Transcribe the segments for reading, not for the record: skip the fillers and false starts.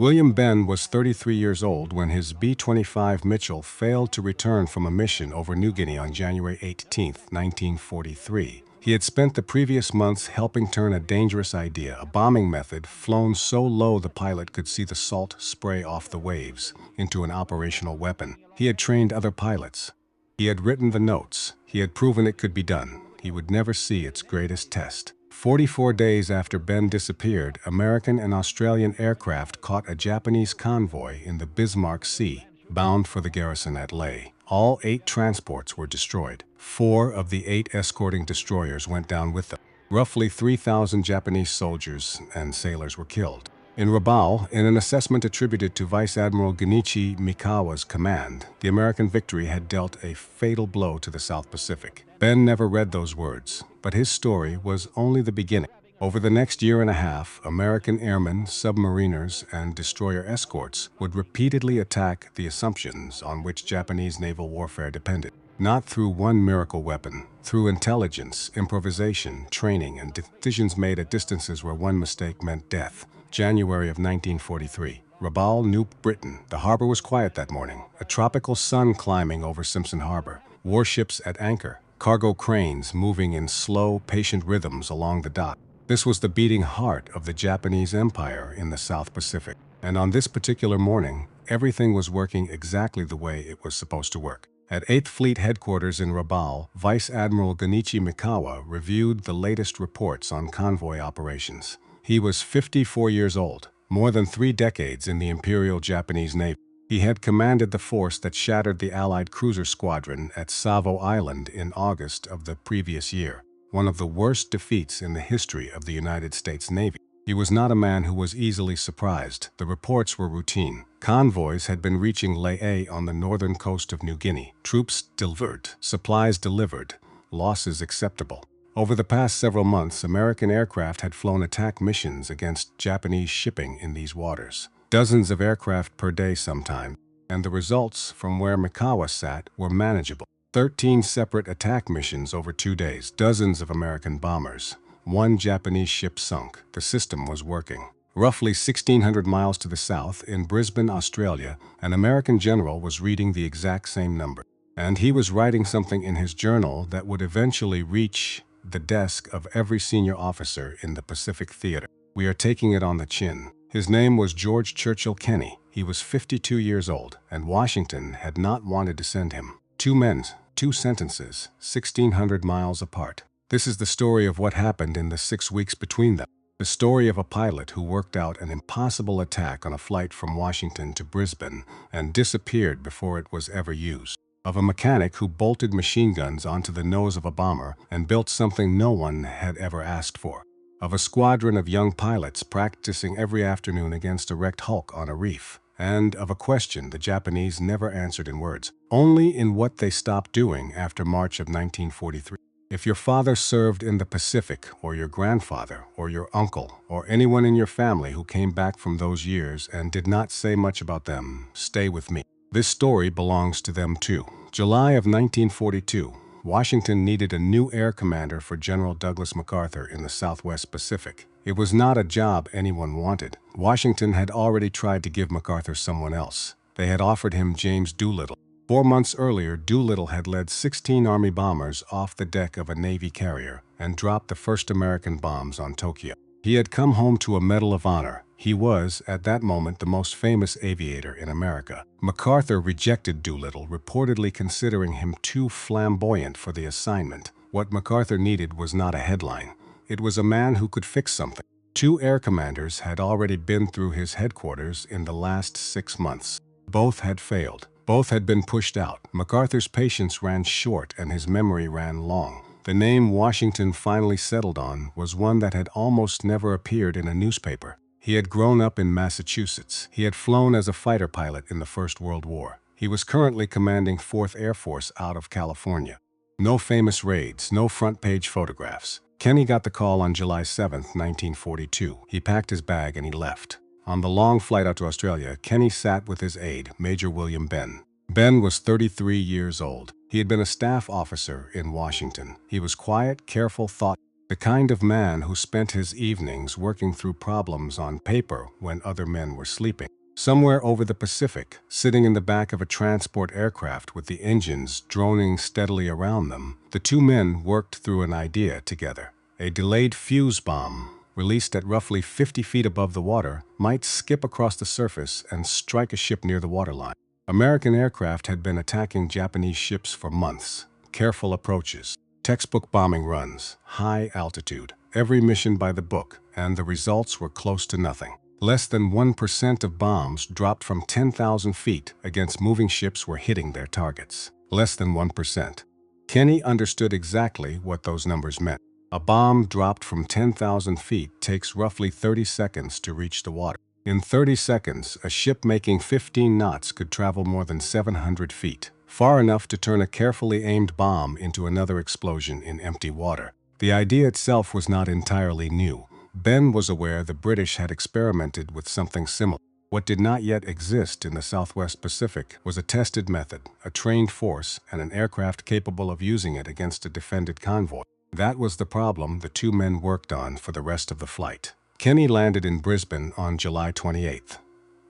William Ben was 33 years old when his B-25 Mitchell failed to return from a mission over New Guinea on January 18, 1943. He had spent the previous months helping turn a dangerous idea, a bombing method flown so low the pilot could see the salt spray off the waves, into an operational weapon. He had trained other pilots. He had written the notes. He had proven it could be done. He would never see its greatest test. 44 days after Ben disappeared, American and Australian aircraft caught a Japanese convoy in the Bismarck Sea, bound for the garrison at Lae. All 8 transports were destroyed. 4 of the 8 escorting destroyers went down with them. Roughly 3,000 Japanese soldiers and sailors were killed. In Rabaul, in an assessment attributed to Vice Admiral Genichi Mikawa's command, the American victory had dealt a fatal blow to the South Pacific. Ben never read those words, but his story was only the beginning. Over the next year and a half, American airmen, submariners, and destroyer escorts would repeatedly attack the assumptions on which Japanese naval warfare depended. Not through one miracle weapon, through intelligence, improvisation, training, and decisions made at distances where one mistake meant death. January of 1943. Rabaul, New Britain. The harbor was quiet that morning. A tropical sun climbing over Simpson Harbor. Warships at anchor. Cargo cranes moving in slow, patient rhythms along the dock. This was the beating heart of the Japanese Empire in the South Pacific. And on this particular morning, everything was working exactly the way it was supposed to work. At 8th Fleet headquarters in Rabaul, Vice Admiral Genichi Mikawa reviewed the latest reports on convoy operations. He was 54 years old, more than 3 decades in the Imperial Japanese Navy. He had commanded the force that shattered the Allied cruiser squadron at Savo Island in August of the previous year, one of the worst defeats in the history of the United States Navy. He was not a man who was easily surprised. The reports were routine. Convoys had been reaching Lae on the northern coast of New Guinea. Troops delivered, supplies delivered, losses acceptable. Over the past several months, American aircraft had flown attack missions against Japanese shipping in these waters. Dozens of aircraft per day sometimes, and the results from where Mikawa sat were manageable. 13 separate attack missions over 2 days, dozens of American bombers. 1 Japanese ship sunk. The system was working. Roughly 1,600 miles to the south, in Brisbane, Australia, an American general was reading the exact same number. And he was writing something in his journal that would eventually reach the desk of every senior officer in the Pacific Theater. We are taking it on the chin. His name was George Churchill Kenny. He was 52 years old, and Washington had not wanted to send him. 2 men, 2 sentences, 1,600 miles apart. This is the story of what happened in the 6 weeks between them. The story of a pilot who worked out an impossible attack on a flight from Washington to Brisbane and disappeared before it was ever used. Of a mechanic who bolted machine guns onto the nose of a bomber and built something no one had ever asked for. Of a squadron of young pilots practicing every afternoon against a wrecked hulk on a reef. And of a question the Japanese never answered in words, only in what they stopped doing after March of 1943. If your father served in the Pacific, or your grandfather, or your uncle, or anyone in your family who came back from those years and did not say much about them, stay with me. This story belongs to them too. July of 1942, Washington needed a new air commander for General Douglas MacArthur in the Southwest Pacific. It was not a job anyone wanted. Washington had already tried to give MacArthur someone else. They had offered him James Doolittle. 4 months earlier, Doolittle had led 16 Army bombers off the deck of a Navy carrier and dropped the first American bombs on Tokyo. He had come home to a Medal of Honor. He was, at that moment, the most famous aviator in America. MacArthur rejected Doolittle, reportedly considering him too flamboyant for the assignment. What MacArthur needed was not a headline. It was a man who could fix something. 2 air commanders had already been through his headquarters in the last 6 months. Both had failed. Both had been pushed out. MacArthur's patience ran short and his memory ran long. The name Washington finally settled on was one that had almost never appeared in a newspaper. He had grown up in Massachusetts. He had flown as a fighter pilot in the First World War. He was currently commanding 4th Air Force out of California. No famous raids, no front-page photographs. Kenny got the call on July 7, 1942. He packed his bag and he left. On the long flight out to Australia, Kenny sat with his aide, Major William Ben. Ben was 33 years old. He had been a staff officer in Washington. He was quiet, careful, thoughtful. The kind of man who spent his evenings working through problems on paper when other men were sleeping. Somewhere over the Pacific, sitting in the back of a transport aircraft with the engines droning steadily around them, the two men worked through an idea together. A delayed fuse bomb, released at roughly 50 feet above the water, might skip across the surface and strike a ship near the waterline. American aircraft had been attacking Japanese ships for months. Careful approaches, textbook bombing runs, high altitude, every mission by the book, and the results were close to nothing. Less than 1% of bombs dropped from 10,000 feet against moving ships were hitting their targets. Less than 1%. Kenny understood exactly what those numbers meant. A bomb dropped from 10,000 feet takes roughly 30 seconds to reach the water. In 30 seconds, a ship making 15 knots could travel more than 700 feet, far enough to turn a carefully aimed bomb into another explosion in empty water. The idea itself was not entirely new. Ben was aware the British had experimented with something similar. What did not yet exist in the Southwest Pacific was a tested method, a trained force, and an aircraft capable of using it against a defended convoy. That was the problem the two men worked on for the rest of the flight. Kenny landed in Brisbane on July 28th.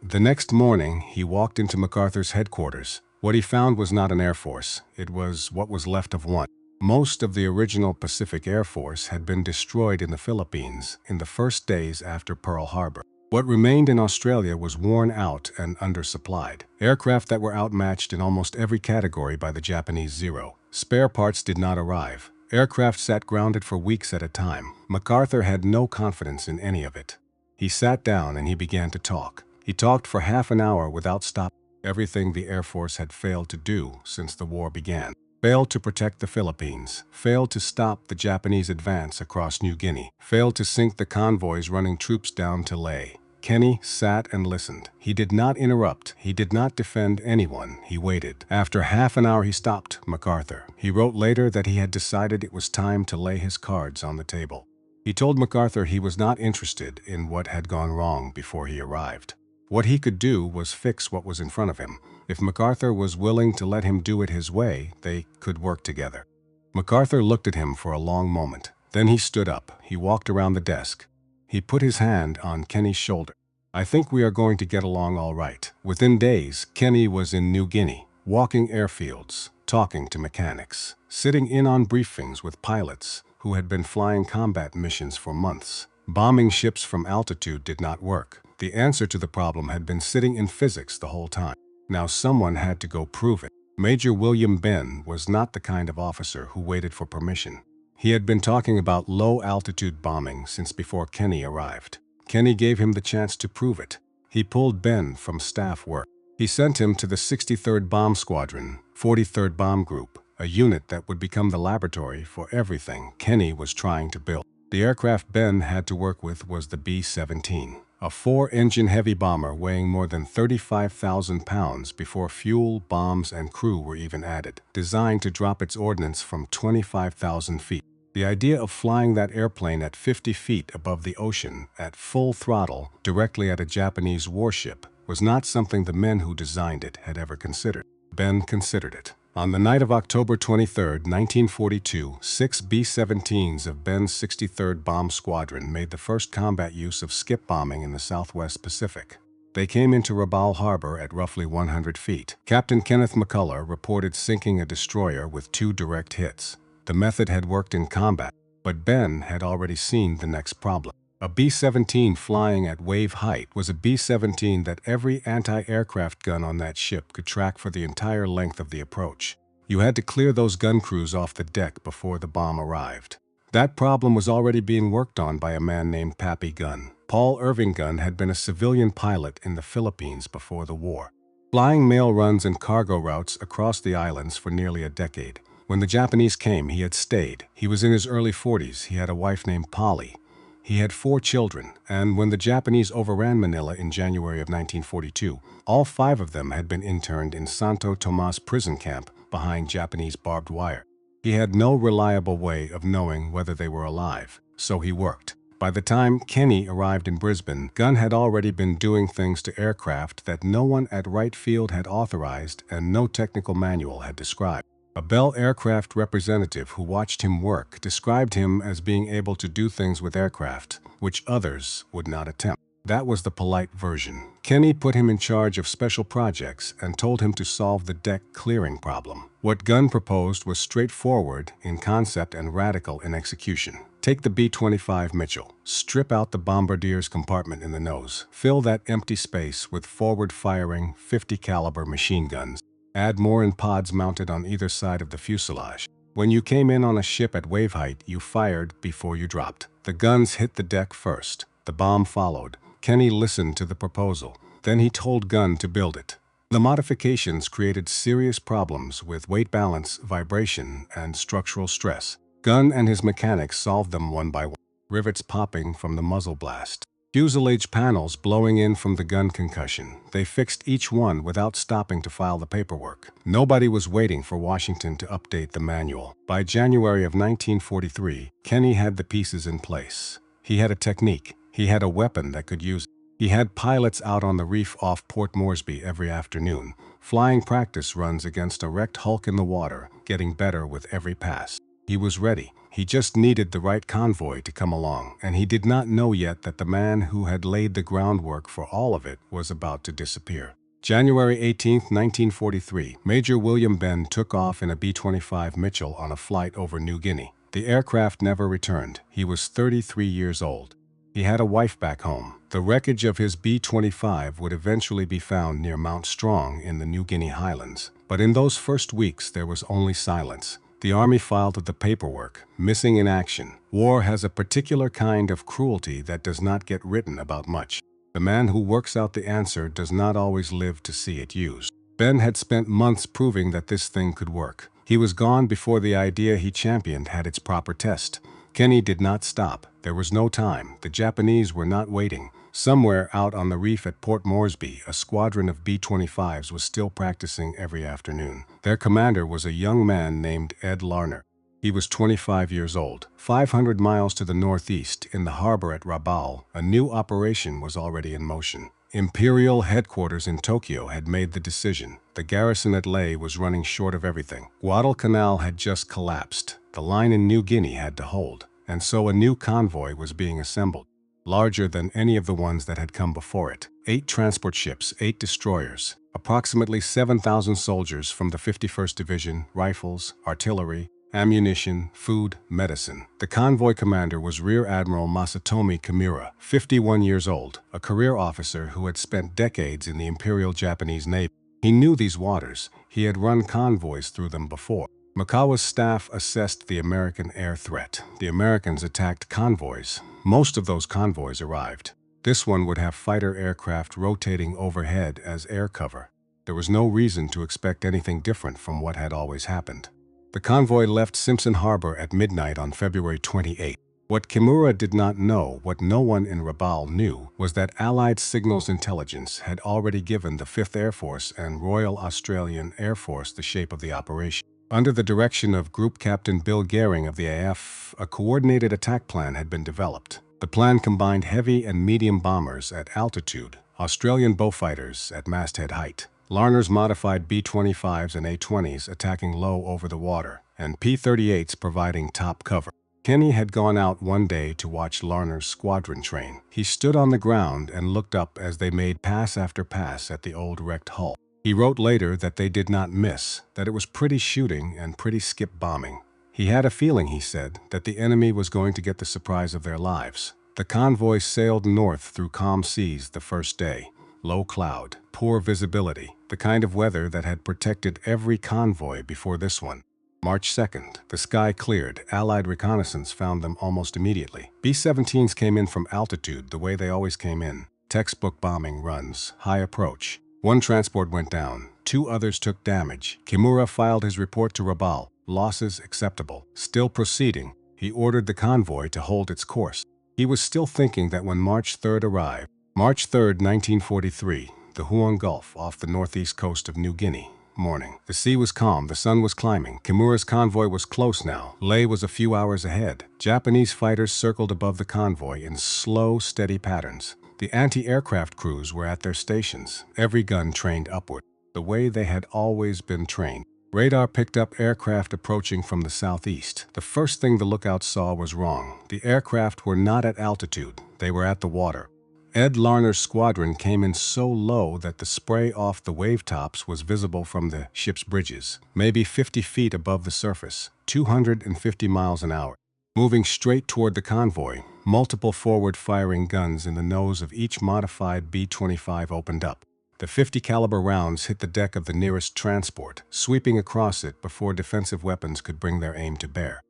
The next morning, he walked into MacArthur's headquarters. What he found was not an air force. It was what was left of one. Most of the original Pacific Air Force had been destroyed in the Philippines in the first days after Pearl Harbor. What remained in Australia was worn out and undersupplied. Aircraft that were outmatched in almost every category by the Japanese Zero. Spare parts did not arrive. Aircraft sat grounded for weeks at a time. MacArthur had no confidence in any of it. He sat down and he began to talk. He talked for half an hour without stopping. Everything the Air Force had failed to do since the war began. Failed to protect the Philippines, failed to stop the Japanese advance across New Guinea, failed to sink the convoys running troops down to Lae. Kenny sat and listened. He did not interrupt. He did not defend anyone. He waited. After half an hour he stopped MacArthur. He wrote later that he had decided it was time to lay his cards on the table. He told MacArthur he was not interested in what had gone wrong before he arrived. What he could do was fix what was in front of him. If MacArthur was willing to let him do it his way, they could work together. MacArthur looked at him for a long moment. Then he stood up. He walked around the desk. He put his hand on Kenny's shoulder. "I think we are going to get along all right." Within days, Kenny was in New Guinea, walking airfields, talking to mechanics, sitting in on briefings with pilots who had been flying combat missions for months. Bombing ships from altitude did not work. The answer to the problem had been sitting in physics the whole time. Now someone had to go prove it. Major William Ben was not the kind of officer who waited for permission. He had been talking about low-altitude bombing since before Kenny arrived. Kenny gave him the chance to prove it. He pulled Ben from staff work. He sent him to the 63rd Bomb Squadron, 43rd Bomb Group, a unit that would become the laboratory for everything Kenny was trying to build. The aircraft Ben had to work with was the B-17, a 4-engine heavy bomber weighing more than 35,000 pounds before fuel, bombs, and crew were even added, designed to drop its ordnance from 25,000 feet. The idea of flying that airplane at 50 feet above the ocean at full throttle directly at a Japanese warship was not something the men who designed it had ever considered. Ben considered it. On the night of October 23, 1942, 6 B-17s of Ben's 63rd Bomb Squadron made the first combat use of skip bombing in the Southwest Pacific. They came into Rabaul Harbor at roughly 100 feet. Captain Kenneth McCullough reported sinking a destroyer with 2 direct hits. The method had worked in combat, but Ben had already seen the next problem. A B-17 flying at wave height was a B-17 that every anti-aircraft gun on that ship could track for the entire length of the approach. You had to clear those gun crews off the deck before the bomb arrived. That problem was already being worked on by a man named Papy Gunn. Paul Irving Gunn had been a civilian pilot in the Philippines before the war, flying mail runs and cargo routes across the islands for nearly a decade. When the Japanese came, he had stayed. He was in his early 40s. He had a wife named Polly. He had 4 children, and when the Japanese overran Manila in January of 1942, all 5 of them had been interned in Santo Tomas prison camp behind Japanese barbed wire. He had no reliable way of knowing whether they were alive, so he worked. By the time Kenny arrived in Brisbane, Gunn had already been doing things to aircraft that no one at Wright Field had authorized and no technical manual had described. A Bell aircraft representative who watched him work described him as being able to do things with aircraft which others would not attempt. That was the polite version. Kenny put him in charge of special projects and told him to solve the deck clearing problem. What Gunn proposed was straightforward in concept and radical in execution. Take the B-25 Mitchell, strip out the bombardier's compartment in the nose, fill that empty space with forward-firing 50 caliber machine guns. Add more in pods mounted on either side of the fuselage. When you came in on a ship at wave height, you fired before you dropped. The guns hit the deck first. The bomb followed. Kenny listened to the proposal. Then he told Gunn to build it. The modifications created serious problems with weight balance, vibration, and structural stress. Gunn and his mechanics solved them one by one, rivets popping from the muzzle blast, fuselage panels blowing in from the gun concussion. They fixed each one without stopping to file the paperwork. Nobody was waiting for Washington to update the manual. By January of 1943, Kenny had the pieces in place. He had a technique. He had a weapon that could use it. He had pilots out on the reef off Port Moresby every afternoon, flying practice runs against a wrecked hulk in the water, getting better with every pass. He was ready. He just needed the right convoy to come along, and he did not know yet that the man who had laid the groundwork for all of it was about to disappear. January 18, 1943, Major William Benn took off in a B-25 Mitchell on a flight over New Guinea. The aircraft never returned. He was 33 years old. He had a wife back home. The wreckage of his B-25 would eventually be found near Mount Strong in the New Guinea highlands. But in those first weeks, there was only silence. The Army filed the paperwork, missing in action. War has a particular kind of cruelty that does not get written about much. The man who works out the answer does not always live to see it used. Ben had spent months proving that this thing could work. He was gone before the idea he championed had its proper test. Kenny did not stop. There was no time. The Japanese were not waiting. Somewhere out on the reef at Port Moresby, a squadron of B-25s was still practicing every afternoon. Their commander was a young man named Ed Larner. He was 25 years old. 500 miles to the northeast, in the harbor at Rabaul, a new operation was already in motion. Imperial headquarters in Tokyo had made the decision. The garrison at Leh was running short of everything. Guadalcanal had just collapsed. The line in New Guinea had to hold, and so a new convoy was being assembled, larger than any of the ones that had come before it. 8 transport ships, 8 destroyers, approximately 7,000 soldiers from the 51st Division, rifles, artillery, ammunition, food, medicine. The convoy commander was Rear Admiral Masatomi Kimura, 51 years old, a career officer who had spent decades in the Imperial Japanese Navy. He knew these waters. He had run convoys through them before. Mikawa's staff assessed the American air threat. The Americans attacked convoys. Most of those convoys arrived. This one would have fighter aircraft rotating overhead as air cover. There was no reason to expect anything different from what had always happened. The convoy left Simpson Harbor at midnight on February 28. What Kimura did not know, what no one in Rabaul knew, was that Allied signals intelligence had already given the 5th Air Force and Royal Australian Air Force the shape of the operation. Under the direction of Group Captain Bill Gehring of the AF, a coordinated attack plan had been developed. The plan combined heavy and medium bombers at altitude, Australian Beaufighters at masthead height, Larner's modified B-25s and A-20s attacking low over the water, and P-38s providing top cover. Kenny had gone out one day to watch Larner's squadron train. He stood on the ground and looked up as they made pass after pass at the old wrecked hull. He wrote later that they did not miss, that it was pretty shooting and pretty skip bombing. He had a feeling, he said, that the enemy was going to get the surprise of their lives. The convoy sailed north through calm seas the first day. Low cloud, poor visibility, the kind of weather that had protected every convoy before this one. March 2nd, the sky cleared. Allied reconnaissance found them almost immediately. B-17s came in from altitude the way they always came in. Textbook bombing runs, high approach. 1 transport went down. 2 others took damage. Kimura filed his report to Rabaul. Losses acceptable. Still proceeding. He ordered the convoy to hold its course. He was still thinking that when March 3rd arrived. March 3rd, 1943, the Huon Gulf off the northeast coast of New Guinea. Morning. The sea was calm, the sun was climbing. Kimura's convoy was close now. Leh was a few hours ahead. Japanese fighters circled above the convoy in slow, steady patterns. The anti-aircraft crews were at their stations, every gun trained upward, the way they had always been trained. Radar picked up aircraft approaching from the southeast. The first thing the lookout saw was wrong. The aircraft were not at altitude. They were at the water. Ed Larner's squadron came in so low that the spray off the wave tops was visible from the ship's bridges, maybe 50 feet above the surface, 250 miles an hour. Moving straight toward the convoy, multiple forward-firing guns in the nose of each modified B-25 opened up. The 50 caliber rounds hit the deck of the nearest transport, sweeping across it before defensive weapons could bring their aim to bear.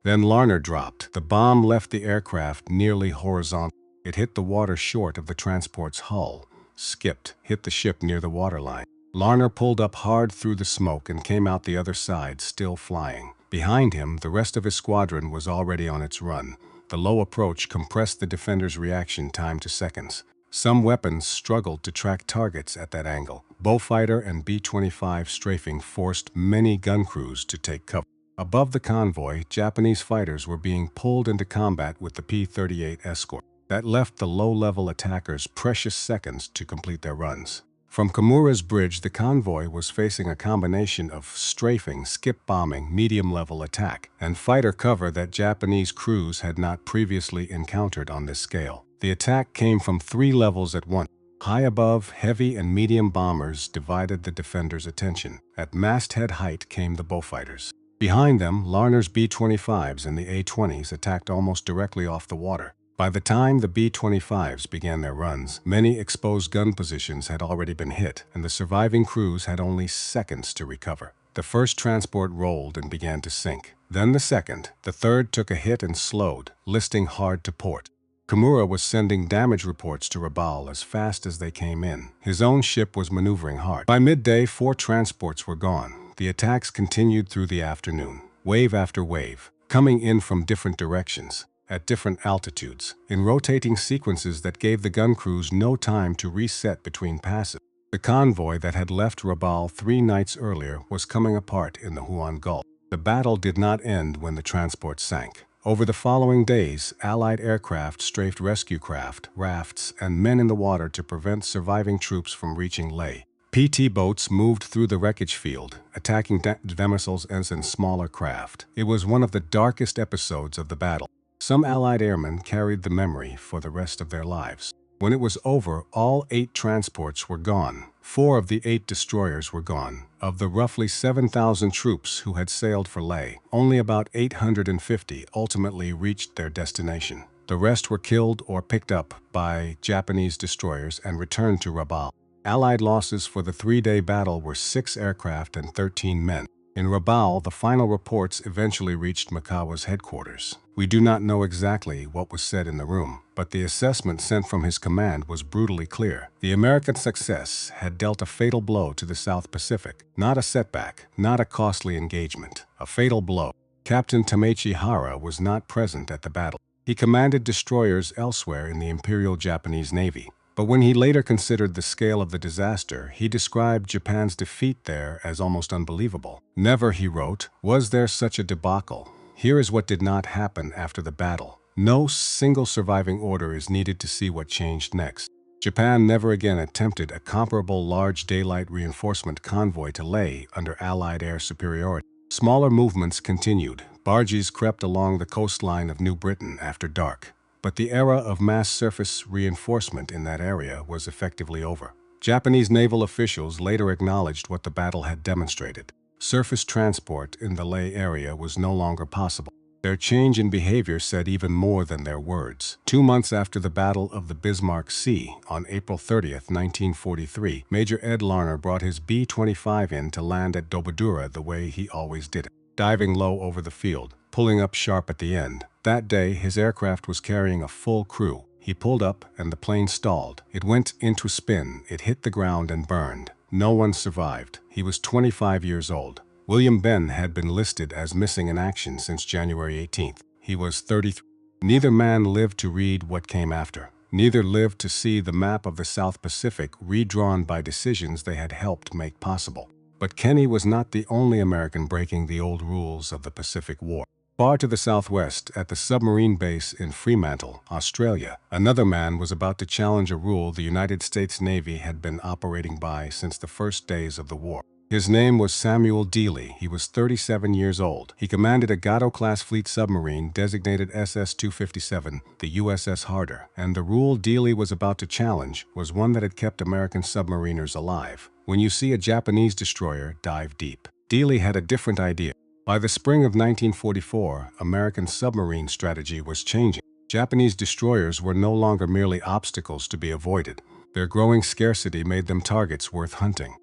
Then Larner dropped. The bomb left the aircraft nearly horizontal. It hit the water short of the transport's hull, skipped, hit the ship near the waterline. Larner pulled up hard through the smoke and came out the other side, still flying. Behind him, the rest of his squadron was already on its run. The low approach compressed the defenders' reaction time to seconds. Some weapons struggled to track targets at that angle. Bullfighter and B-25 strafing forced many gun crews to take cover. Above the convoy, Japanese fighters were being pulled into combat with the P-38 escort. That left the low-level attackers precious seconds to complete their runs. From Kimura's bridge, the convoy was facing a combination of strafing, skip bombing, medium-level attack, and fighter cover that Japanese crews had not previously encountered on this scale. The attack came from 3 levels at once. High above, heavy and medium bombers divided the defenders' attention. At masthead height came the bullfighters. Behind them, Larner's B-25s and the A-20s attacked almost directly off the water. By the time the B-25s began their runs, many exposed gun positions had already been hit, and the surviving crews had only seconds to recover. The first transport rolled and began to sink. Then the second. The third took a hit and slowed, listing hard to port. Kimura was sending damage reports to Rabaul as fast as they came in. His own ship was maneuvering hard. By midday, 4 transports were gone. The attacks continued through the afternoon, wave after wave, coming in from different directions, at different altitudes, in rotating sequences that gave the gun crews no time to reset between passes. The convoy that had left Rabaul 3 nights earlier was coming apart in the Huon Gulf. The battle did not end when the transport sank. Over the following days, Allied aircraft strafed rescue craft, rafts, and men in the water to prevent surviving troops from reaching Leh. PT boats moved through the wreckage field, attacking vessels and smaller craft. It was one of the darkest episodes of the battle. Some Allied airmen carried the memory for the rest of their lives. When it was over, all 8 transports were gone. 4 of the 8 destroyers were gone. Of the roughly 7,000 troops who had sailed for Leh, only about 850 ultimately reached their destination. The rest were killed or picked up by Japanese destroyers and returned to Rabaul. Allied losses for the 3-day battle were 6 aircraft and 13 men. In Rabaul, the final reports eventually reached Mikawa's headquarters. We do not know exactly what was said in the room, but the assessment sent from his command was brutally clear. The American success had dealt a fatal blow to the South Pacific. Not a setback, not a costly engagement. A fatal blow. Captain Tamechi Hara was not present at the battle. He commanded destroyers elsewhere in the Imperial Japanese Navy. But when he later considered the scale of the disaster, he described Japan's defeat there as almost unbelievable. Never, he wrote, was there such a debacle. Here is what did not happen after the battle. No single surviving order is needed to see what changed next. Japan never again attempted a comparable large daylight reinforcement convoy to Leh under Allied air superiority. Smaller movements continued. Barges crept along the coastline of New Britain after dark. But the era of mass surface reinforcement in that area was effectively over. Japanese naval officials later acknowledged what the battle had demonstrated. Surface transport in the Leh area was no longer possible. Their change in behavior said even more than their words. 2 months after the Battle of the Bismarck Sea, on April 30th, 1943, Major Ed Larner brought his B-25 in to land at Dobudura the way he always did it, diving low over the field, pulling up sharp at the end. That day, his aircraft was carrying a full crew. He pulled up and the plane stalled. It went into spin. It hit the ground and burned. No one survived. He was 25 years old. William Benn had been listed as missing in action since January 18th. He was 33. Neither man lived to read what came after. Neither lived to see the map of the South Pacific redrawn by decisions they had helped make possible. But Kenny was not the only American breaking the old rules of the Pacific War. Far to the southwest, at the submarine base in Fremantle, Australia, another man was about to challenge a rule the United States Navy had been operating by since the first days of the war. His name was Samuel Dealey. He was 37 years old. He commanded a Gato-class fleet submarine designated SS-257, the USS Harder, and the rule Dealey was about to challenge was one that had kept American submariners alive. When you see a Japanese destroyer, dive deep. Dealey had a different idea. By the spring of 1944, American submarine strategy was changing. Japanese destroyers were no longer merely obstacles to be avoided. Their growing scarcity made them targets worth hunting.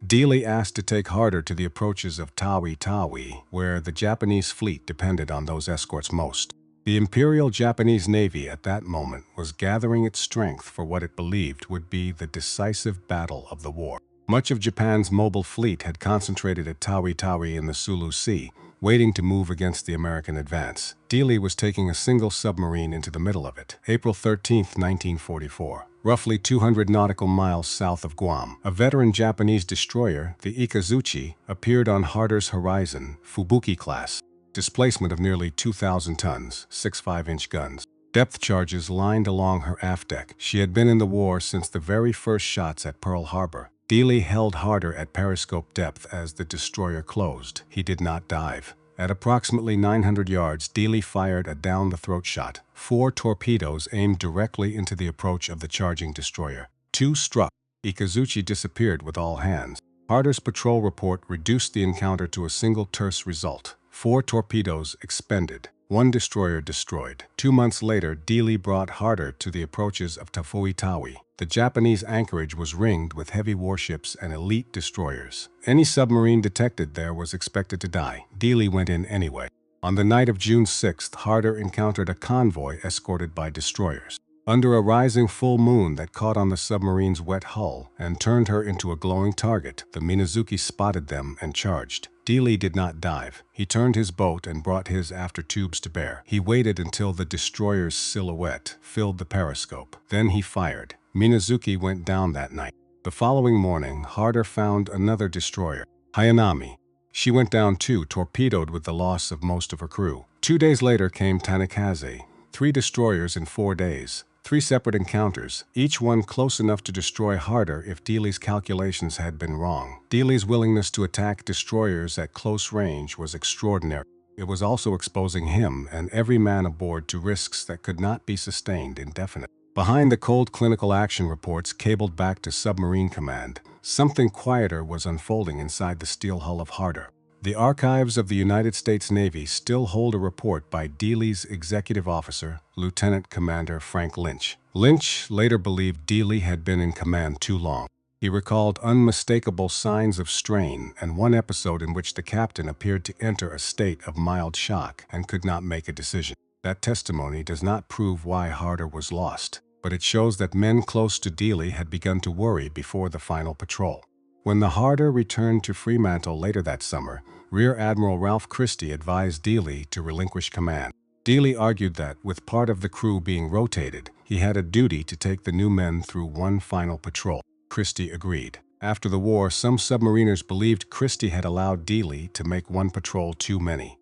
Dealey asked to take Harder to the approaches of Tawi, where the Japanese fleet depended on those escorts most. The Imperial Japanese Navy at that moment was gathering its strength for what it believed would be the decisive battle of the war. Much of Japan's mobile fleet had concentrated at Tawi in the Sulu Sea, waiting to move against the American advance. Dealey was taking a single submarine into the middle of it. April 13, 1944. Roughly 200 nautical miles south of Guam, a veteran Japanese destroyer, the Ikazuchi, appeared on Harder's horizon, Fubuki class. Displacement of nearly 2,000 tons, 6 5-inch guns. Depth charges lined along her aft deck. She had been in the war since the very first shots at Pearl Harbor. Dealey held Harder at periscope depth as the destroyer closed. He did not dive. At approximately 900 yards, Dealey fired a down-the-throat shot. 4 torpedoes aimed directly into the approach of the charging destroyer. 2 struck. Ikazuchi disappeared with all hands. Harder's patrol report reduced the encounter to a single terse result. 4 torpedoes expended. 1 destroyer destroyed. 2 months later, Dealey brought Harder to the approaches of Tawi. The Japanese anchorage was ringed with heavy warships and elite destroyers. Any submarine detected there was expected to die. Dealey went in anyway. On the night of June 6th, Harder encountered a convoy escorted by destroyers. Under a rising full moon that caught on the submarine's wet hull and turned her into a glowing target, the Minazuki spotted them and charged. Dealey did not dive. He turned his boat and brought his after tubes to bear. He waited until the destroyer's silhouette filled the periscope. Then he fired. Minazuki went down that night. The following morning, Harder found another destroyer, Hayanami. She went down too, torpedoed with the loss of most of her crew. 2 days later came Tanikaze. 3 destroyers in 4 days. 3 separate encounters, each one close enough to destroy Harder if Dealey's calculations had been wrong. Dealey's willingness to attack destroyers at close range was extraordinary. It was also exposing him and every man aboard to risks that could not be sustained indefinitely. Behind the cold clinical action reports cabled back to Submarine Command, something quieter was unfolding inside the steel hull of Harder. The archives of the United States Navy still hold a report by Dealey's executive officer, Lieutenant Commander Frank Lynch. Lynch later believed Dealey had been in command too long. He recalled unmistakable signs of strain and one episode in which the captain appeared to enter a state of mild shock and could not make a decision. That testimony does not prove why Harder was lost, but it shows that men close to Dealey had begun to worry before the final patrol. When the Harder returned to Fremantle later that summer, Rear Admiral Ralph Christie advised Dealey to relinquish command. Dealey argued that, with part of the crew being rotated, he had a duty to take the new men through one final patrol. Christie agreed. After the war, some submariners believed Christie had allowed Dealey to make one patrol too many.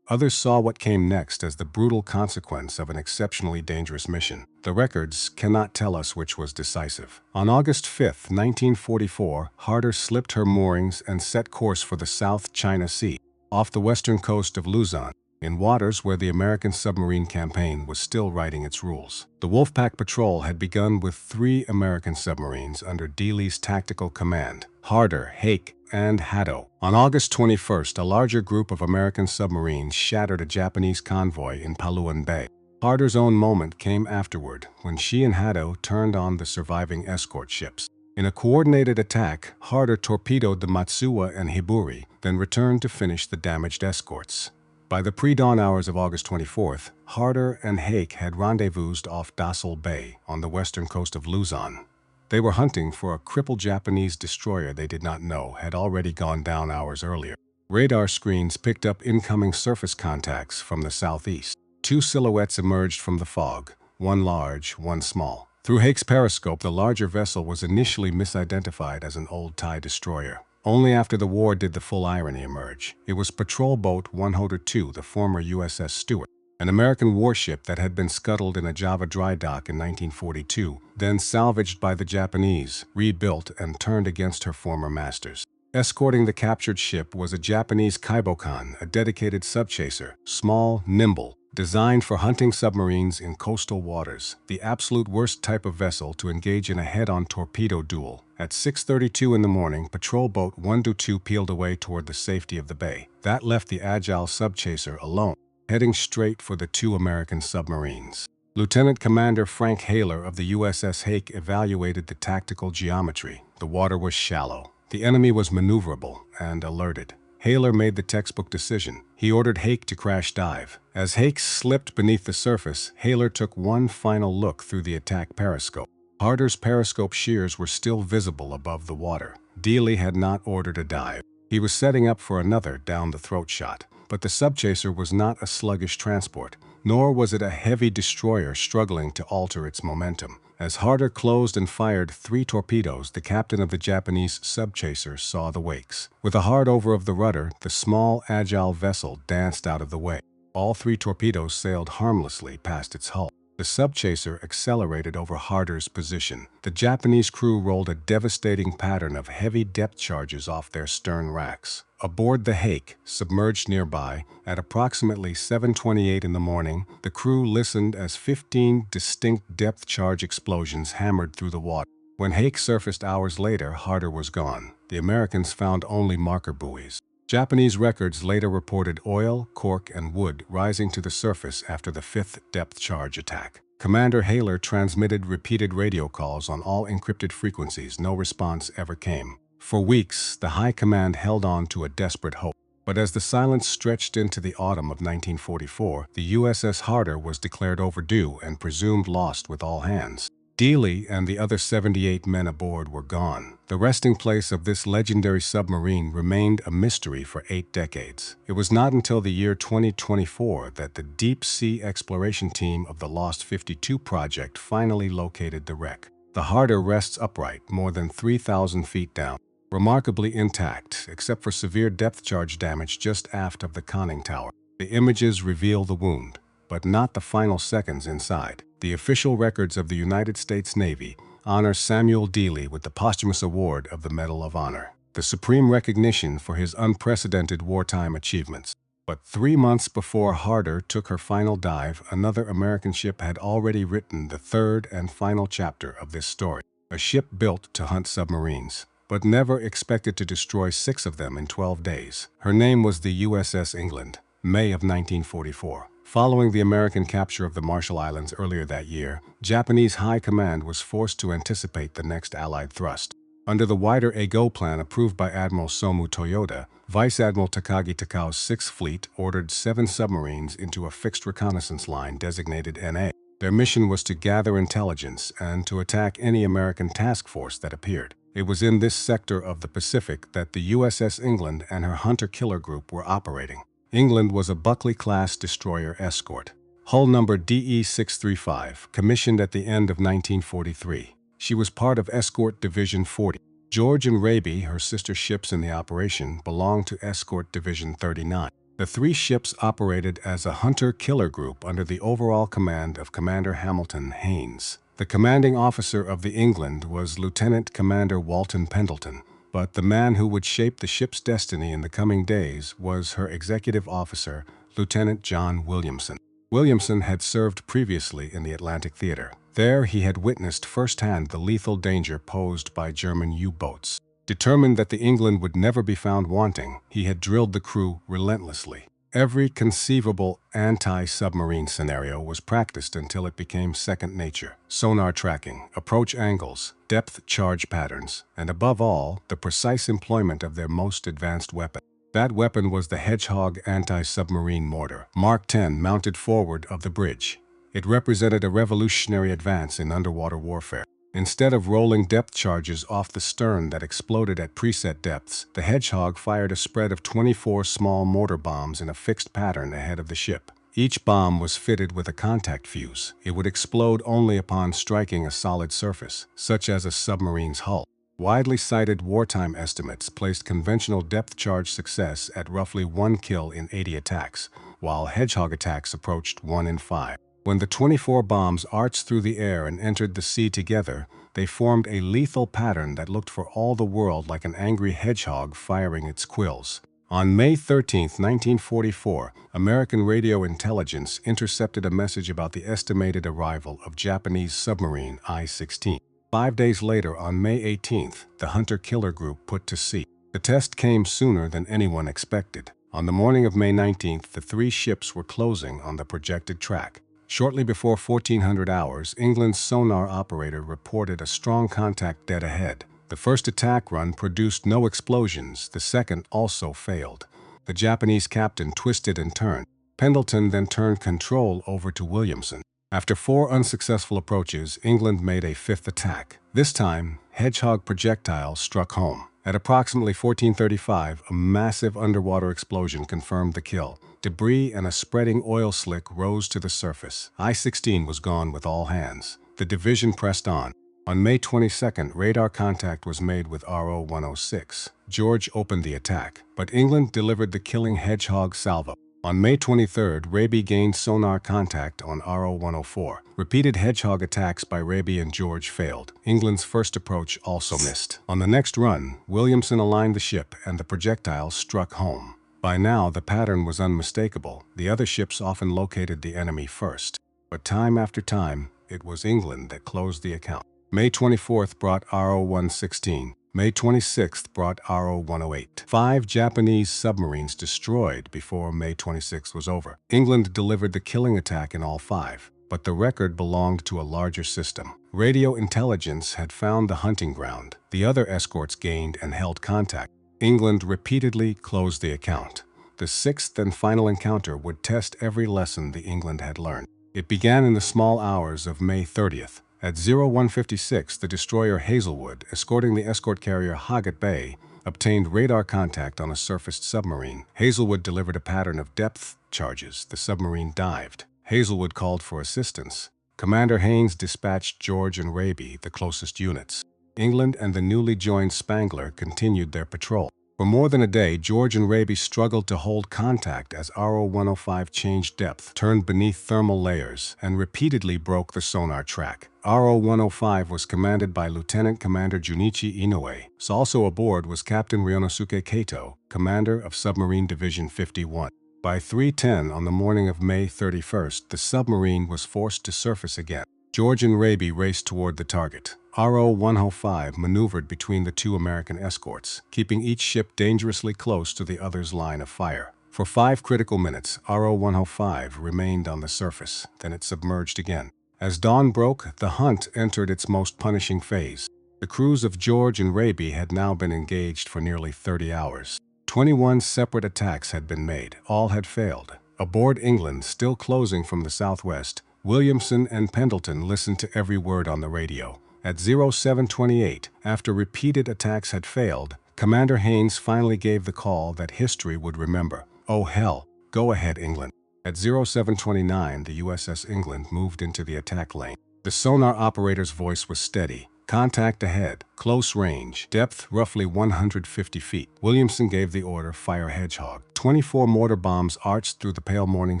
Others saw what came next as the brutal consequence of an exceptionally dangerous mission. The records cannot tell us which was decisive. On August 5, 1944, Harder slipped her moorings and set course for the South China Sea, off the western coast of Luzon, in waters where the American submarine campaign was still writing its rules. The Wolfpack Patrol had begun with 3 American submarines under Dealey's tactical command, Harder, Hake, and Haddo. On August 21st, a larger group of American submarines shattered a Japanese convoy in Paluan Bay. Harder's own moment came afterward, when she and Haddo turned on the surviving escort ships. In a coordinated attack, Harder torpedoed the Matsuwa and Hiburi, then returned to finish the damaged escorts. By the pre-dawn hours of August 24th, Harder and Hake had rendezvoused off Dassel Bay on the western coast of Luzon. They were hunting for a crippled Japanese destroyer they did not know had already gone down hours earlier. Radar screens picked up incoming surface contacts from the southeast. 2 silhouettes emerged from the fog, one large, one small. Through Hake's periscope, the larger vessel was initially misidentified as an old Thai destroyer. Only after the war did the full irony emerge. It was Patrol Boat 102, the former USS Stewart, an American warship that had been scuttled in a Java dry dock in 1942, then salvaged by the Japanese, rebuilt, and turned against her former masters. Escorting the captured ship was a Japanese Kaibokan, a dedicated subchaser, small, nimble, designed for hunting submarines in coastal waters, the absolute worst type of vessel to engage in a head-on torpedo duel. At 6:32 in the morning, patrol boat 1-2 peeled away toward the safety of the bay. That left the agile subchaser alone, heading straight for the two American submarines. Lieutenant Commander Frank Haler of the USS Hake evaluated the tactical geometry. The water was shallow. The enemy was maneuverable and alerted. Haler made the textbook decision. He ordered Hake to crash dive. As Hake slipped beneath the surface, Haler took one final look through the attack periscope. Harder's periscope shears were still visible above the water. Dealey had not ordered a dive. He was setting up for another down-the-throat shot. But the subchaser was not a sluggish transport, nor was it a heavy destroyer struggling to alter its momentum. As Harder closed and fired 3 torpedoes, the captain of the Japanese subchaser saw the wakes. With a hard over of the rudder, the small, agile vessel danced out of the way. All 3 torpedoes sailed harmlessly past its hull. The subchaser accelerated over Harder's position. The Japanese crew rolled a devastating pattern of heavy depth charges off their stern racks. Aboard the Hake, submerged nearby, at approximately 7:28 in the morning, the crew listened as 15 distinct depth charge explosions hammered through the water. When Hake surfaced hours later, Harder was gone. The Americans found only marker buoys. Japanese records later reported oil, cork, and wood rising to the surface after the 5th depth charge attack. Commander Haler transmitted repeated radio calls on all encrypted frequencies. No response ever came. For weeks, the High Command held on to a desperate hope. But as the silence stretched into the autumn of 1944, the USS Harder was declared overdue and presumed lost with all hands. Dealey and the other 78 men aboard were gone. The resting place of this legendary submarine remained a mystery for 8 decades. It was not until the year 2024 that the deep-sea exploration team of the Lost 52 project finally located the wreck. The Harder rests upright, more than 3,000 feet down, remarkably intact, except for severe depth charge damage just aft of the conning tower. The images reveal the wound, but not the final seconds inside. The official records of the United States Navy honor Samuel Dealey with the posthumous award of the Medal of Honor, the supreme recognition for his unprecedented wartime achievements. But 3 months before Harder took her final dive, another American ship had already written the 3rd and final chapter of this story. A ship built to hunt submarines, but never expected to destroy 6 of them in 12 days. Her name was the USS England, May of 1944. Following the American capture of the Marshall Islands earlier that year, Japanese High Command was forced to anticipate the next Allied thrust. Under the wider Eigo plan approved by Admiral Somu Toyoda, Vice Admiral Takagi Takao's 6th Fleet ordered 7 submarines into a fixed reconnaissance line designated NA. Their mission was to gather intelligence and to attack any American task force that appeared. It was in this sector of the Pacific that the USS England and her hunter-killer group were operating. England was a Buckley-class destroyer escort, hull number DE-635, commissioned at the end of 1943. She was part of Escort Division 40. George and Raby, her sister ships in the operation, belonged to Escort Division 39. The 3 ships operated as a hunter-killer group under the overall command of Commander Hamilton Haynes. The commanding officer of the England was Lieutenant Commander Walton Pendleton, but the man who would shape the ship's destiny in the coming days was her executive officer, Lieutenant John Williamson. Williamson had served previously in the Atlantic Theater. There he had witnessed firsthand the lethal danger posed by German U-boats. Determined that the England would never be found wanting, he had drilled the crew relentlessly. Every conceivable anti-submarine scenario was practiced until it became second nature. Sonar tracking, approach angles, depth charge patterns, and above all, the precise employment of their most advanced weapon. That weapon was the Hedgehog anti-submarine mortar, Mark 10, mounted forward of the bridge. It represented a revolutionary advance in underwater warfare. Instead of rolling depth charges off the stern that exploded at preset depths, the Hedgehog fired a spread of 24 small mortar bombs in a fixed pattern ahead of the ship. Each bomb was fitted with a contact fuse. It would explode only upon striking a solid surface, such as a submarine's hull. Widely cited wartime estimates placed conventional depth charge success at roughly 1 kill in 80 attacks, while Hedgehog attacks approached 1 in 5. When the 24 bombs arched through the air and entered the sea together, they formed a lethal pattern that looked for all the world like an angry hedgehog firing its quills. On May 13, 1944, American radio intelligence intercepted a message about the estimated arrival of Japanese submarine I-16. 5 days later, on May 18th, the hunter-killer group put to sea. The test came sooner than anyone expected. On the morning of May 19th, the 3 ships were closing on the projected track. Shortly before 1400 hours, England's sonar operator reported a strong contact dead ahead. The first attack run produced no explosions. The second also failed. The Japanese captain twisted and turned. Pendleton then turned control over to Williamson. After 4 unsuccessful approaches, England made a 5th attack. This time, Hedgehog projectiles struck home. At approximately 1435, a massive underwater explosion confirmed the kill. Debris and a spreading oil slick rose to the surface. I-16 was gone with all hands. The division pressed on. On May 22nd, radar contact was made with RO-106. George opened the attack, but England delivered the killing Hedgehog salvo. On May 23rd, Raby gained sonar contact on RO-104. Repeated Hedgehog attacks by Raby and George failed. England's first approach also missed. On the next run, Williamson aligned the ship and the projectiles struck home. By now, the pattern was unmistakable. The other ships often located the enemy first. But time after time, it was England that closed the account. May 24th brought RO-116. May 26th brought RO-108. 5 Japanese submarines destroyed before May 26th was over. England delivered the killing attack in all 5, but the record belonged to a larger system. Radio intelligence had found the hunting ground. The other escorts gained and held contact. England repeatedly closed the account. The 6th and final encounter would test every lesson the England had learned. It began in the small hours of May 30th. At 0156, the destroyer Hazelwood, escorting the escort carrier Hoggett Bay, obtained radar contact on a surfaced submarine. Hazelwood delivered a pattern of depth charges. The submarine dived. Hazelwood called for assistance. Commander Haynes dispatched George and Raby, the closest units. England and the newly joined Spangler continued their patrol. For more than a day, George and Raby struggled to hold contact as RO-105 changed depth, turned beneath thermal layers, and repeatedly broke the sonar track. RO-105 was commanded by Lieutenant Commander Junichi Inoue. Also aboard was Captain Ryonosuke Kato, commander of Submarine Division 51. By 3:10 on the morning of May 31st, the submarine was forced to surface again. George and Raby raced toward the target. RO-105 maneuvered between the 2 American escorts, keeping each ship dangerously close to the other's line of fire. For 5 critical minutes, RO-105 remained on the surface, then it submerged again. As dawn broke, the hunt entered its most punishing phase. The crews of George and Raby had now been engaged for nearly 30 hours. 21 separate attacks had been made. All had failed. Aboard England, still closing from the southwest, Williamson and Pendleton listened to every word on the radio. At 0728, after repeated attacks had failed, Commander Haynes finally gave the call that history would remember. "Oh hell, go ahead, England." At 0729, the USS England moved into the attack lane. The sonar operator's voice was steady. "Contact ahead, close range, depth roughly 150 feet. Williamson gave the order, "Fire Hedgehog." 24 mortar bombs arched through the pale morning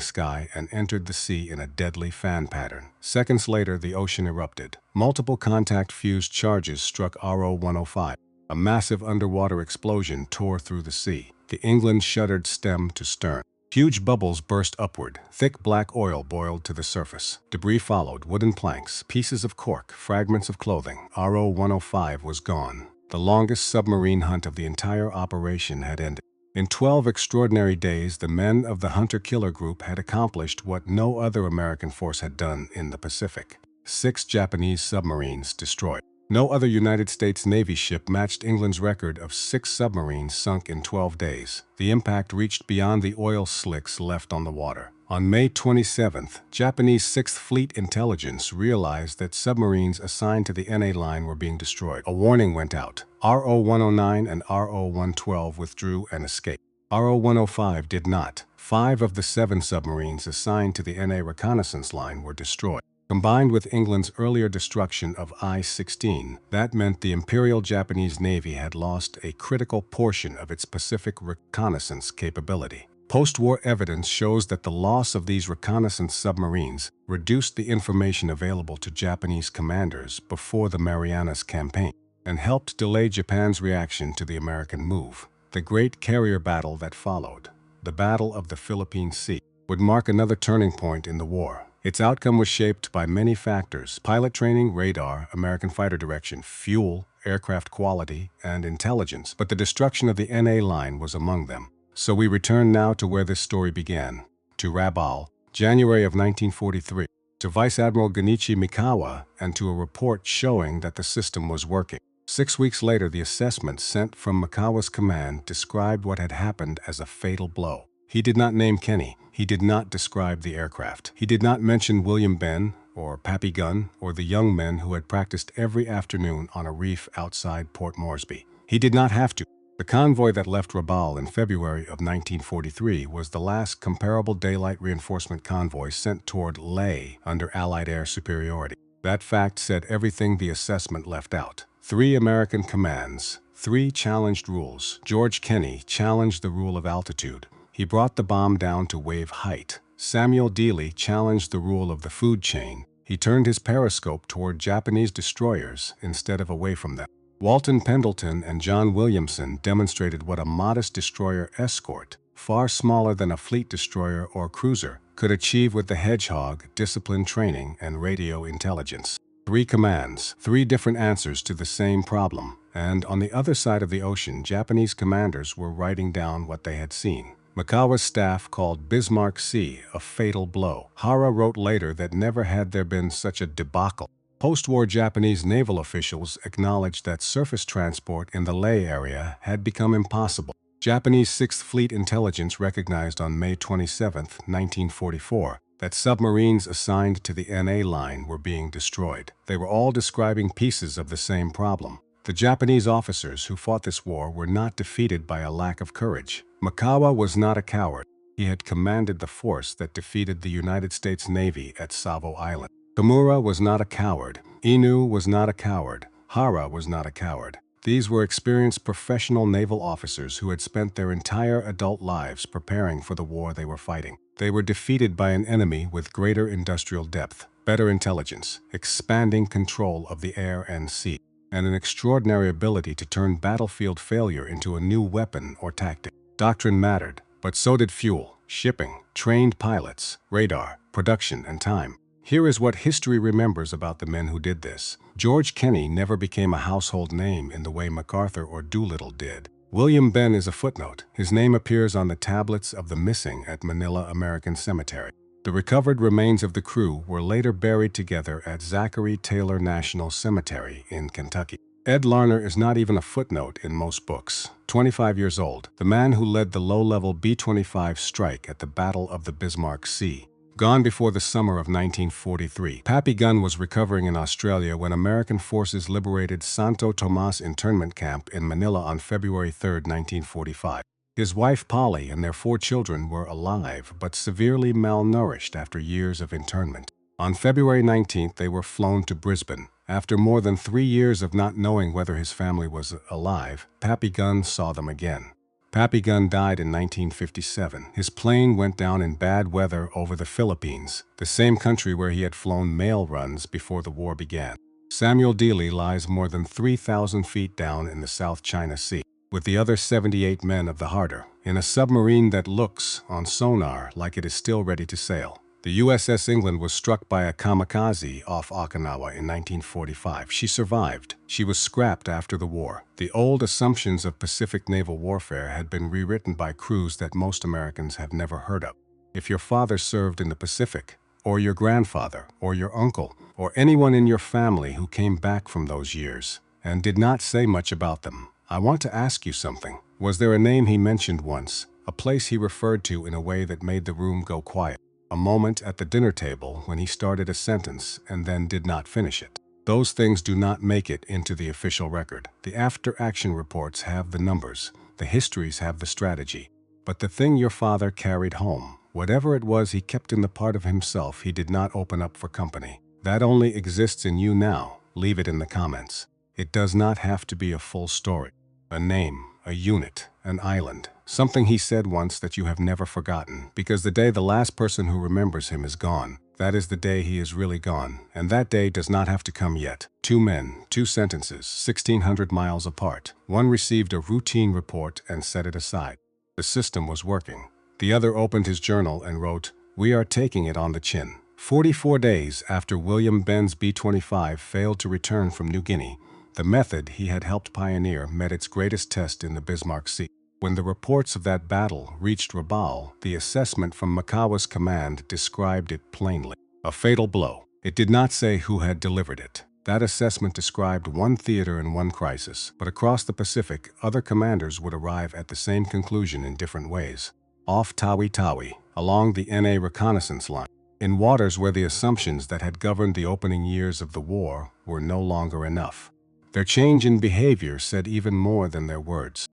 sky and entered the sea in a deadly fan pattern. Seconds later, the ocean erupted. Multiple contact-fused charges struck RO-105. A massive underwater explosion tore through the sea. The England shuddered stem to stern. Huge bubbles burst upward. Thick black oil boiled to the surface. Debris followed, wooden planks, pieces of cork, fragments of clothing. RO-105 was gone. The longest submarine hunt of the entire operation had ended. In 12 extraordinary days, the men of the hunter-killer group had accomplished what no other American force had done in the Pacific. 6 Japanese submarines destroyed. No other United States Navy ship matched England's record of 6 submarines sunk in 12 days. The impact reached beyond the oil slicks left on the water. On May 27th, Japanese 6th Fleet Intelligence realized that submarines assigned to the NA line were being destroyed. A warning went out. RO-109 and RO-112 withdrew and escaped. RO-105 did not. 5 of the 7 submarines assigned to the NA reconnaissance line were destroyed. Combined with England's earlier destruction of I-16, that meant the Imperial Japanese Navy had lost a critical portion of its Pacific reconnaissance capability. Post-war evidence shows that the loss of these reconnaissance submarines reduced the information available to Japanese commanders before the Marianas Campaign and helped delay Japan's reaction to the American move. The great carrier battle that followed, the Battle of the Philippine Sea, would mark another turning point in the war. Its outcome was shaped by many factors: pilot training, radar, American fighter direction, fuel, aircraft quality, and intelligence, but the destruction of the NA line was among them. So we return now to where this story began, to Rabaul, January of 1943, to Vice Admiral Genichi Mikawa, and to a report showing that the system was working. 6 weeks later, the assessment sent from Mikawa's command described what had happened as a fatal blow. He did not name Kenny. He did not describe the aircraft. He did not mention William Ben or Papy Gunn or the young men who had practiced every afternoon on a reef outside Port Moresby. He did not have to. The convoy that left Rabaul in February of 1943 was the last comparable daylight reinforcement convoy sent toward Leh under Allied air superiority. That fact said everything the assessment left out. 3 American commands, 3 challenged rules. George Kenny challenged the rule of altitude. He brought the bomb down to wave height. Samuel Dealey challenged the rule of the food chain. He turned his periscope toward Japanese destroyers instead of away from them. Walton Pendleton and John Williamson demonstrated what a modest destroyer escort, far smaller than a fleet destroyer or cruiser, could achieve with the Hedgehog, discipline training, and radio intelligence. 3 commands, 3 different answers to the same problem, and on the other side of the ocean, Japanese commanders were writing down what they had seen. Mikawa's staff called Bismarck Sea a fatal blow. Hara wrote later that never had there been such a debacle. Post-war Japanese naval officials acknowledged that surface transport in the Leh area had become impossible. Japanese 6th Fleet intelligence recognized on May 27, 1944, that submarines assigned to the NA line were being destroyed. They were all describing pieces of the same problem. The Japanese officers who fought this war were not defeated by a lack of courage. Mikawa was not a coward. He had commanded the force that defeated the United States Navy at Savo Island. Kimura was not a coward. Inu was not a coward. Hara was not a coward. These were experienced professional naval officers who had spent their entire adult lives preparing for the war they were fighting. They were defeated by an enemy with greater industrial depth, better intelligence, expanding control of the air and sea, and an extraordinary ability to turn battlefield failure into a new weapon or tactic. Doctrine mattered, but so did fuel, shipping, trained pilots, radar, production, and time. Here is what history remembers about the men who did this. George Kenny never became a household name in the way MacArthur or Doolittle did. William Ben is a footnote. His name appears on the tablets of the missing at Manila American Cemetery. The recovered remains of the crew were later buried together at Zachary Taylor National Cemetery in Kentucky. Ed Larner is not even a footnote in most books. 25 years old, the man who led the low-level B-25 strike at the Battle of the Bismarck Sea. Gone before the summer of 1943, Papy Gunn was recovering in Australia when American forces liberated Santo Tomas internment camp in Manila on February 3, 1945. His wife Polly and their 4 children were alive but severely malnourished after years of internment. On February 19th, they were flown to Brisbane. After more than 3 years of not knowing whether his family was alive, Papy Gunn saw them again. Papy Gunn died in 1957. His plane went down in bad weather over the Philippines, the same country where he had flown mail runs before the war began. Samuel Dealey lies more than 3,000 feet down in the South China Sea, with the other 78 men of the Harder, in a submarine that looks, on sonar, like it is still ready to sail. The USS England was struck by a kamikaze off Okinawa in 1945. She survived. She was scrapped after the war. The old assumptions of Pacific naval warfare had been rewritten by crews that most Americans have never heard of. If your father served in the Pacific, or your grandfather, or your uncle, or anyone in your family who came back from those years, and did not say much about them, I want to ask you something. Was there a name he mentioned once, a place he referred to in a way that made the room go quiet? A moment at the dinner table when he started a sentence and then did not finish it. Those things do not make it into the official record. The after-action reports have the numbers. The histories have the strategy. But the thing your father carried home, whatever it was he kept in the part of himself he did not open up for company, that only exists in you now. Leave it in the comments. It does not have to be a full story. A name, a unit, an island. Something he said once that you have never forgotten, because the day the last person who remembers him is gone, that is the day he is really gone, and that day does not have to come yet. 2 men, 2 sentences, 1,600 miles apart. One received a routine report and set it aside. The system was working. The other opened his journal and wrote, "We are taking it on the chin." 44 days after William Benn's B-25 failed to return from New Guinea, the method he had helped pioneer met its greatest test in the Bismarck Sea. When the reports of that battle reached Rabaul, the assessment from Makawa's command described it plainly. A fatal blow. It did not say who had delivered it. That assessment described one theater and one crisis, but across the Pacific, other commanders would arrive at the same conclusion in different ways. Off Tawi-Tawi, along the NA reconnaissance line, in waters where the assumptions that had governed the opening years of the war were no longer enough. Their change in behavior said even more than their words.